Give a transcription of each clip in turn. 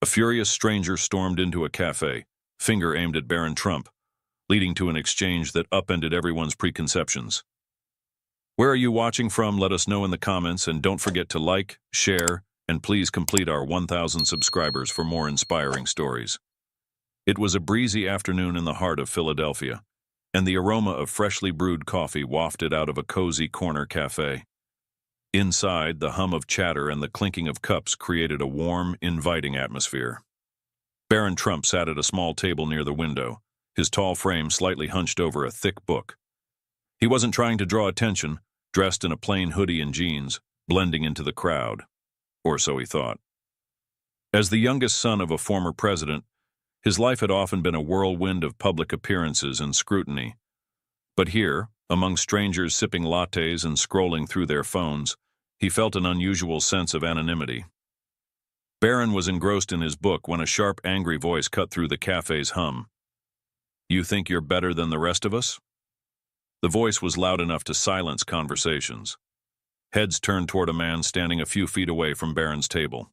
A furious stranger stormed into a cafe, finger aimed at Barron Trump, leading to an exchange that upended everyone's preconceptions. Where are you watching from? Let us know in the comments, and don't forget to like, share, and please complete our 1,000 subscribers for more inspiring stories. It was a breezy afternoon in the heart of Philadelphia, and the aroma of freshly brewed coffee wafted out of a cozy corner cafe. Inside, the hum of chatter and the clinking of cups created a warm, inviting atmosphere. Barron Trump sat at a small table near the window, his tall frame slightly hunched over a thick book. He wasn't trying to draw attention, dressed in a plain hoodie and jeans, blending into the crowd. Or so he thought. As the youngest son of a former president, his life had often been a whirlwind of public appearances and scrutiny. But here, among strangers sipping lattes and scrolling through their phones, he felt an unusual sense of anonymity. Barron was engrossed in his book when a sharp, angry voice cut through the cafe's hum. "You think you're better than the rest of us?" The voice was loud enough to silence conversations. Heads turned toward a man standing a few feet away from Barron's table.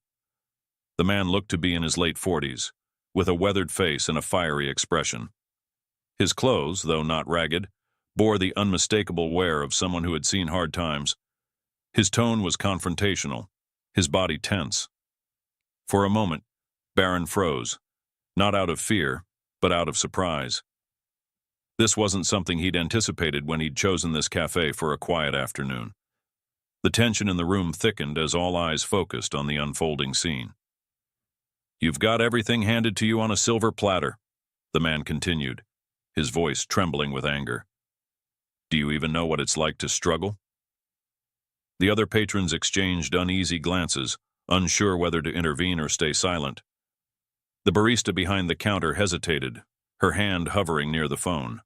The man looked to be in his late 40s, with a weathered face and a fiery expression. His clothes, though not ragged, bore the unmistakable wear of someone who had seen hard times. His tone was confrontational, his body tense. For a moment, Barron froze, not out of fear, but out of surprise. This wasn't something he'd anticipated when he'd chosen this cafe for a quiet afternoon. The tension in the room thickened as all eyes focused on the unfolding scene. "You've got everything handed to you on a silver platter," the man continued, his voice trembling with anger. "Do you even know what it's like to struggle?" The other patrons exchanged uneasy glances, unsure whether to intervene or stay silent. The barista behind the counter hesitated, her hand hovering near the phone.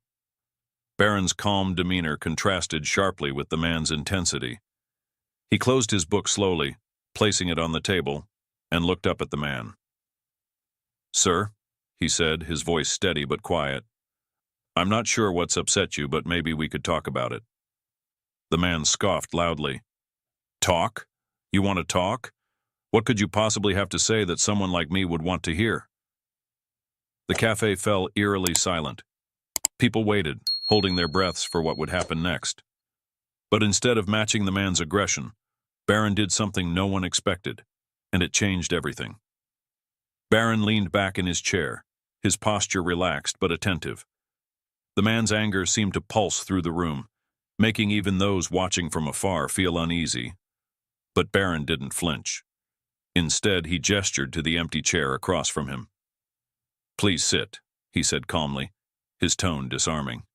Barron's calm demeanor contrasted sharply with the man's intensity. He closed his book slowly, placing it on the table, and looked up at the man. "Sir," he said, his voice steady but quiet, "I'm not sure what's upset you, but maybe we could talk about it." The man scoffed loudly. "Talk? You want to talk? What could you possibly have to say that someone like me would want to hear?" The cafe fell eerily silent. People waited, holding their breaths for what would happen next. But instead of matching the man's aggression, Barron did something no one expected, and it changed everything. Barron leaned back in his chair, his posture relaxed but attentive. The man's anger seemed to pulse through the room, making even those watching from afar feel uneasy. But Barron didn't flinch. Instead, he gestured to the empty chair across from him. "Please sit," he said calmly, his tone disarming.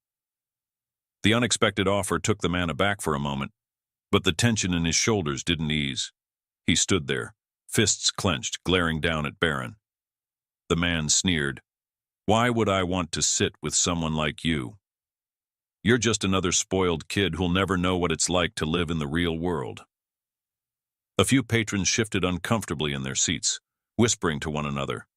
The unexpected offer took the man aback for a moment, but the tension in his shoulders didn't ease. He stood there, fists clenched, glaring down at Barron. The man sneered, "Why would I want to sit with someone like you? You're just another spoiled kid who'll never know what it's like to live in the real world." A few patrons shifted uncomfortably in their seats, whispering to one another.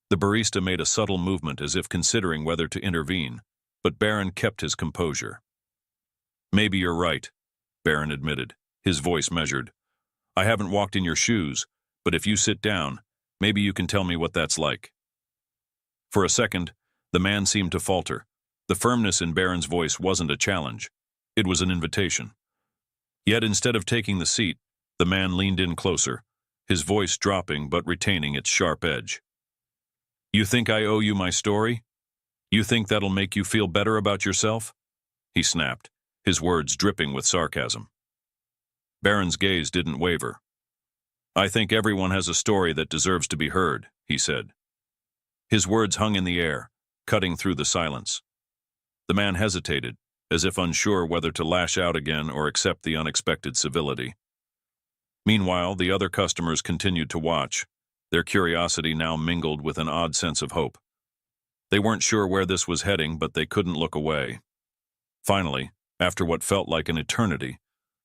The barista made a subtle movement as if considering whether to intervene, but Barron kept his composure. "Maybe you're right," Barron admitted, his voice measured. "I haven't walked in your shoes, but if you sit down, maybe you can tell me what that's like." For a second, the man seemed to falter. The firmness in Barron's voice wasn't a challenge. It was an invitation. Yet instead of taking the seat, the man leaned in closer, his voice dropping but retaining its sharp edge. "You think I owe you my story? You think that'll make you feel better about yourself?" he snapped, his words dripping with sarcasm. Barron's gaze didn't waver. "I think everyone has a story that deserves to be heard," he said. His words hung in the air, cutting through the silence. The man hesitated, as if unsure whether to lash out again or accept the unexpected civility. Meanwhile, the other customers continued to watch, their curiosity now mingled with an odd sense of hope. They weren't sure where this was heading, but they couldn't look away. Finally, after what felt like an eternity,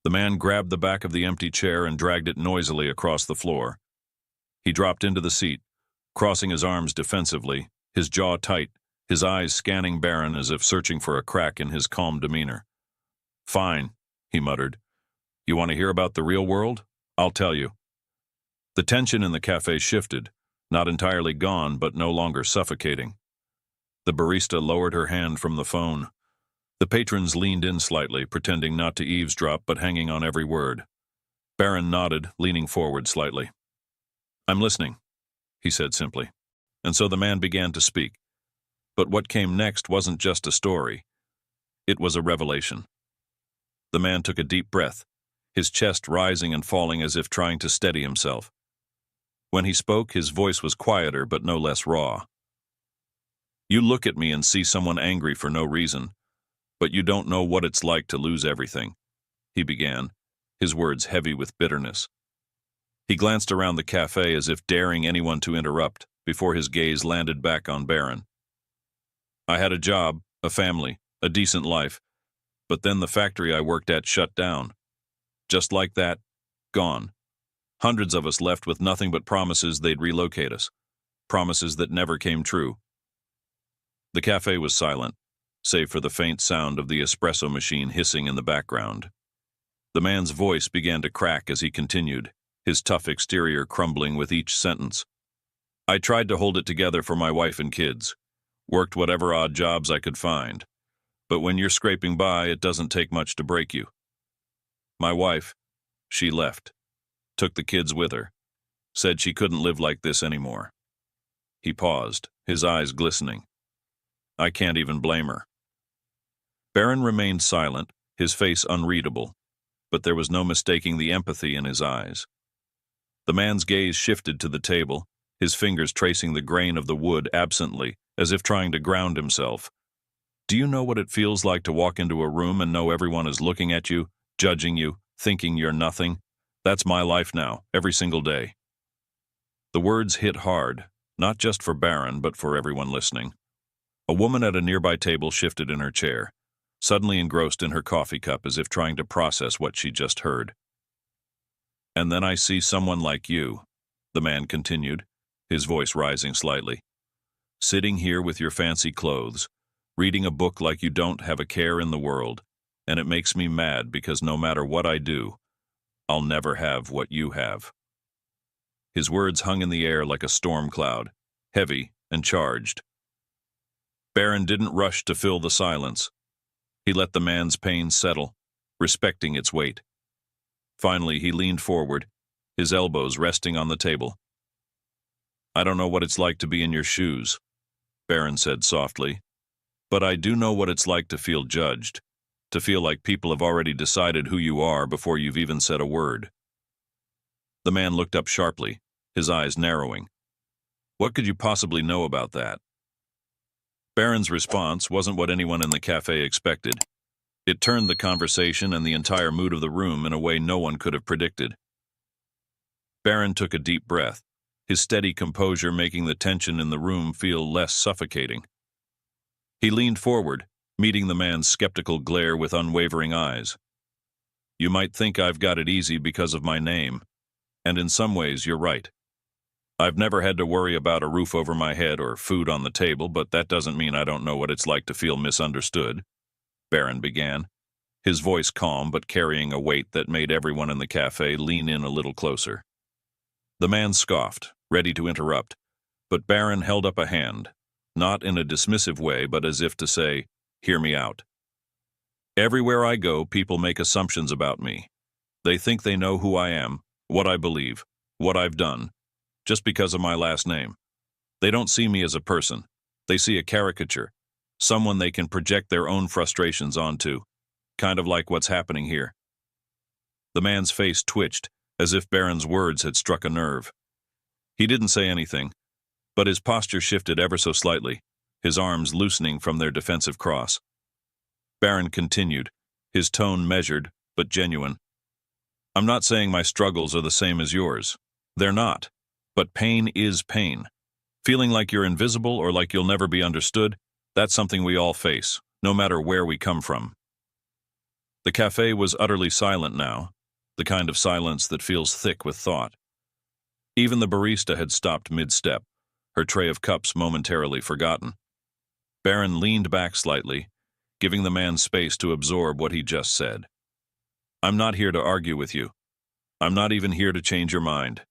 the man grabbed the back of the empty chair and dragged it noisily across the floor. He dropped into the seat, crossing his arms defensively, his jaw tight, his eyes scanning Barron as if searching for a crack in his calm demeanor. "Fine," he muttered. "You want to hear about the real world? I'll tell you." The tension in the cafe shifted, not entirely gone, but no longer suffocating. The barista lowered her hand from the phone. The patrons leaned in slightly, pretending not to eavesdrop but hanging on every word. Barron nodded, leaning forward slightly. "I'm listening," he said simply. And so the man began to speak. But what came next wasn't just a story. It was a revelation. The man took a deep breath, his chest rising and falling as if trying to steady himself. When he spoke, his voice was quieter but no less raw. "You look at me and see someone angry for no reason, but you don't know what it's like to lose everything," he began, his words heavy with bitterness. He glanced around the cafe as if daring anyone to interrupt before his gaze landed back on Barron. "I had a job, a family, a decent life, but then the factory I worked at shut down. Just like that, gone. Hundreds of us left with nothing but promises they'd relocate us, promises that never came true." The cafe was silent, save for the faint sound of the espresso machine hissing in the background. The man's voice began to crack as he continued, his tough exterior crumbling with each sentence. "I tried to hold it together for my wife and kids, worked whatever odd jobs I could find. But when you're scraping by, it doesn't take much to break you. My wife, she left, took the kids with her, said she couldn't live like this anymore." He paused, his eyes glistening. "I can't even blame her." Barron remained silent, his face unreadable, but there was no mistaking the empathy in his eyes. The man's gaze shifted to the table, his fingers tracing the grain of the wood absently, as if trying to ground himself. "Do you know what it feels like to walk into a room and know everyone is looking at you, judging you, thinking you're nothing? That's my life now, every single day." The words hit hard, not just for Barron, but for everyone listening. A woman at a nearby table shifted in her chair, suddenly engrossed in her coffee cup as if trying to process what she just heard. "And then I see someone like you," the man continued, his voice rising slightly. "Sitting here with your fancy clothes, reading a book like you don't have a care in the world, and it makes me mad because no matter what I do, I'll never have what you have." His words hung in the air like a storm cloud, heavy and charged. Barron didn't rush to fill the silence. He let the man's pain settle, respecting its weight. Finally, he leaned forward, his elbows resting on the table. "I don't know what it's like to be in your shoes," Barron said softly, "but I do know what it's like to feel judged, to feel like people have already decided who you are before you've even said a word." The man looked up sharply, his eyes narrowing. "What could you possibly know about that?" Barron's response wasn't what anyone in the cafe expected. It turned the conversation and the entire mood of the room in a way no one could have predicted. Barron took a deep breath, his steady composure making the tension in the room feel less suffocating. He leaned forward, meeting the man's skeptical glare with unwavering eyes. "You might think I've got it easy because of my name, and in some ways you're right. I've never had to worry about a roof over my head or food on the table, but that doesn't mean I don't know what it's like to feel misunderstood," Barron began, his voice calm but carrying a weight that made everyone in the cafe lean in a little closer. The man scoffed, ready to interrupt, but Barron held up a hand, not in a dismissive way, but as if to say, "Hear me out. Everywhere I go, people make assumptions about me. They think they know who I am, what I believe, what I've done, just because of my last name. They don't see me as a person. They see a caricature, someone they can project their own frustrations onto, kind of like what's happening here." The man's face twitched, as if Barron's words had struck a nerve. He didn't say anything, but his posture shifted ever so slightly, his arms loosening from their defensive cross. Barron continued, his tone measured but genuine. "I'm not saying my struggles are the same as yours. They're not. But pain is pain. Feeling like you're invisible or like you'll never be understood, that's something we all face, no matter where we come from." The cafe was utterly silent now, the kind of silence that feels thick with thought. Even the barista had stopped mid-step, her tray of cups momentarily forgotten. Barron leaned back slightly, giving the man space to absorb what he just said. "I'm not here to argue with you. I'm not even here to change your mind.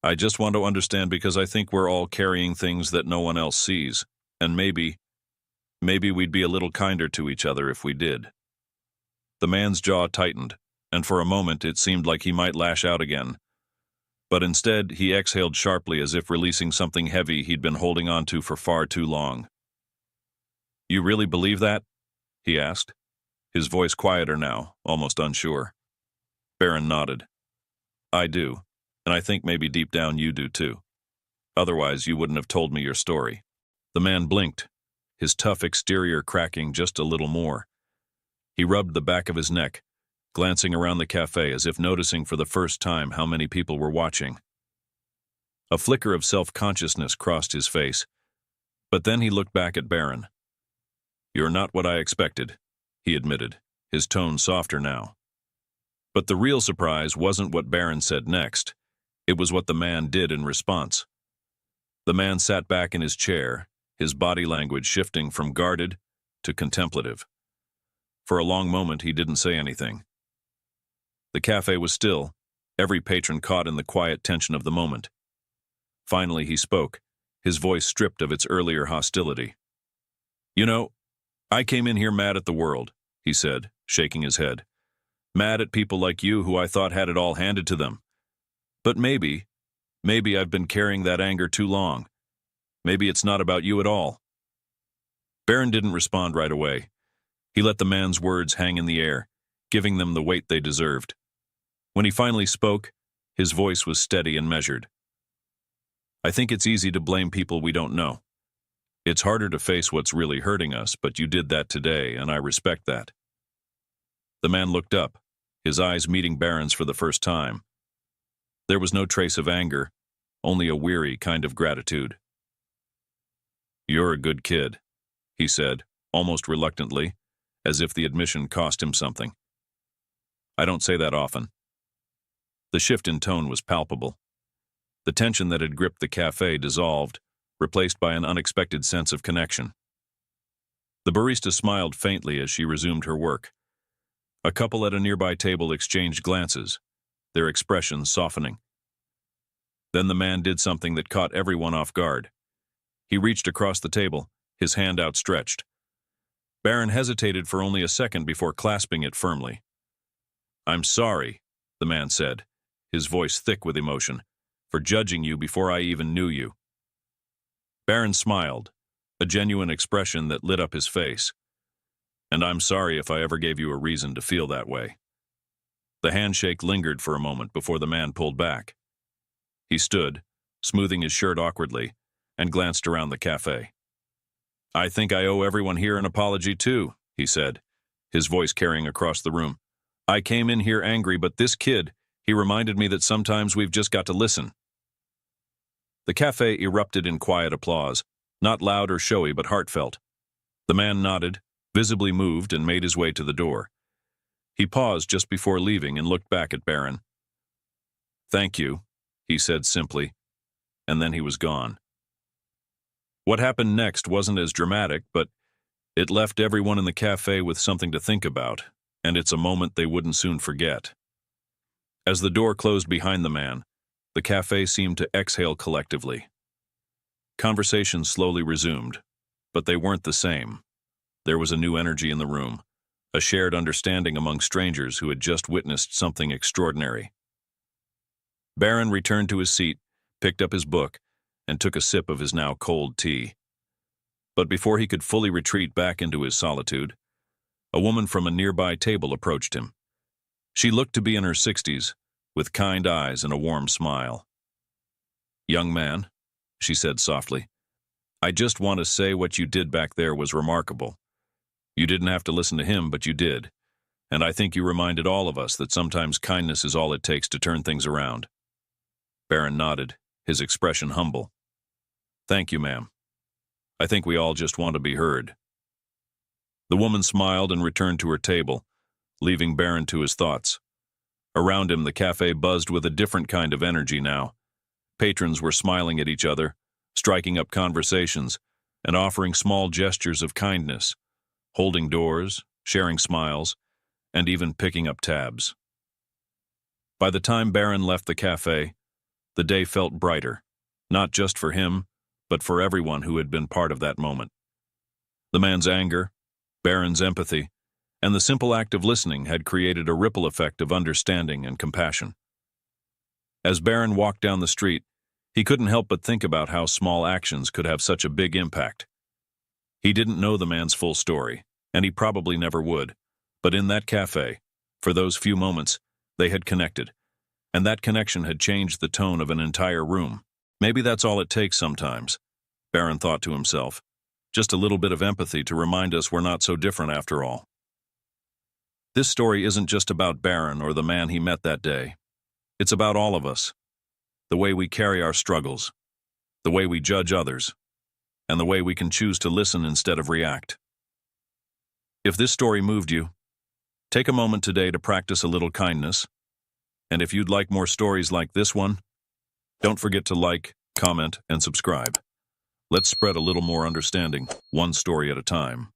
I just want to understand because I think we're all carrying things that no one else sees, and maybe we'd be a little kinder to each other if we did." The man's jaw tightened, and for a moment it seemed like he might lash out again. But instead, he exhaled sharply as if releasing something heavy he'd been holding on to for far too long. "You really believe that?" he asked, his voice quieter now, almost unsure. Barron nodded. "I do, and I think maybe deep down you do too. Otherwise, you wouldn't have told me your story." The man blinked, his tough exterior cracking just a little more. He rubbed the back of his neck, glancing around the cafe as if noticing for the first time how many people were watching. A flicker of self-consciousness crossed his face, but then he looked back at Barron. "You're not what I expected," he admitted, his tone softer now. But the real surprise wasn't what Barron said next. It was what the man did in response. The man sat back in his chair, his body language shifting from guarded to contemplative. For a long moment, he didn't say anything. The cafe was still, every patron caught in the quiet tension of the moment. Finally, he spoke, his voice stripped of its earlier hostility. "You know, I came in here mad at the world," he said, shaking his head. "Mad at people like you who I thought had it all handed to them. But maybe I've been carrying that anger too long. Maybe it's not about you at all." Barron didn't respond right away. He let the man's words hang in the air, giving them the weight they deserved. When he finally spoke, his voice was steady and measured. "I think it's easy to blame people we don't know. It's harder to face what's really hurting us, but you did that today, and I respect that." The man looked up, his eyes meeting Barron's for the first time. There was no trace of anger, only a weary kind of gratitude. "You're a good kid," he said, almost reluctantly, as if the admission cost him something. "I don't say that often." The shift in tone was palpable. The tension that had gripped the cafe dissolved, replaced by an unexpected sense of connection. The barista smiled faintly as she resumed her work. A couple at a nearby table exchanged glances, their expressions softening. Then the man did something that caught everyone off guard. He reached across the table, his hand outstretched. Barron hesitated for only a second before clasping it firmly. "I'm sorry," the man said, his voice thick with emotion, "for judging you before I even knew you." Barron smiled, a genuine expression that lit up his face. "And I'm sorry if I ever gave you a reason to feel that way." The handshake lingered for a moment before the man pulled back. He stood, smoothing his shirt awkwardly, and glanced around the cafe. "I think I owe everyone here an apology too," he said, his voice carrying across the room. "I came in here angry, but this kid, he reminded me that sometimes we've just got to listen." The cafe erupted in quiet applause, not loud or showy but heartfelt. The man nodded, visibly moved, and made his way to the door. He paused just before leaving and looked back at Barron. "Thank you," he said simply, and then he was gone. What happened next wasn't as dramatic, but it left everyone in the cafe with something to think about, and it's a moment they wouldn't soon forget. As the door closed behind the man, the cafe seemed to exhale collectively. Conversations slowly resumed, but they weren't the same. There was a new energy in the room, a shared understanding among strangers who had just witnessed something extraordinary. Barron returned to his seat, picked up his book, and took a sip of his now cold tea. But before he could fully retreat back into his solitude, a woman from a nearby table approached him. She looked to be in her 60s, with kind eyes and a warm smile. "Young man," she said softly, "I just want to say what you did back there was remarkable. You didn't have to listen to him, but you did. And I think you reminded all of us that sometimes kindness is all it takes to turn things around." Barron nodded, his expression humble. "Thank you, ma'am. I think we all just want to be heard." The woman smiled and returned to her table, leaving Barron to his thoughts. Around him, the cafe buzzed with a different kind of energy now. Patrons were smiling at each other, striking up conversations, and offering small gestures of kindness, holding doors, sharing smiles, and even picking up tabs. By the time Barron left the cafe, the day felt brighter, not just for him, but for everyone who had been part of that moment. The man's anger, Barron's empathy, and the simple act of listening had created a ripple effect of understanding and compassion. As Barron walked down the street, he couldn't help but think about how small actions could have such a big impact. He didn't know the man's full story, and he probably never would, but in that cafe, for those few moments, they had connected, and that connection had changed the tone of an entire room. Maybe that's all it takes sometimes, Barron thought to himself. Just a little bit of empathy to remind us we're not so different after all. This story isn't just about Barron or the man he met that day. It's about all of us. The way we carry our struggles, the way we judge others, and the way we can choose to listen instead of react. If this story moved you, take a moment today to practice a little kindness. And if you'd like more stories like this one, don't forget to like, comment, and subscribe. Let's spread a little more understanding, one story at a time.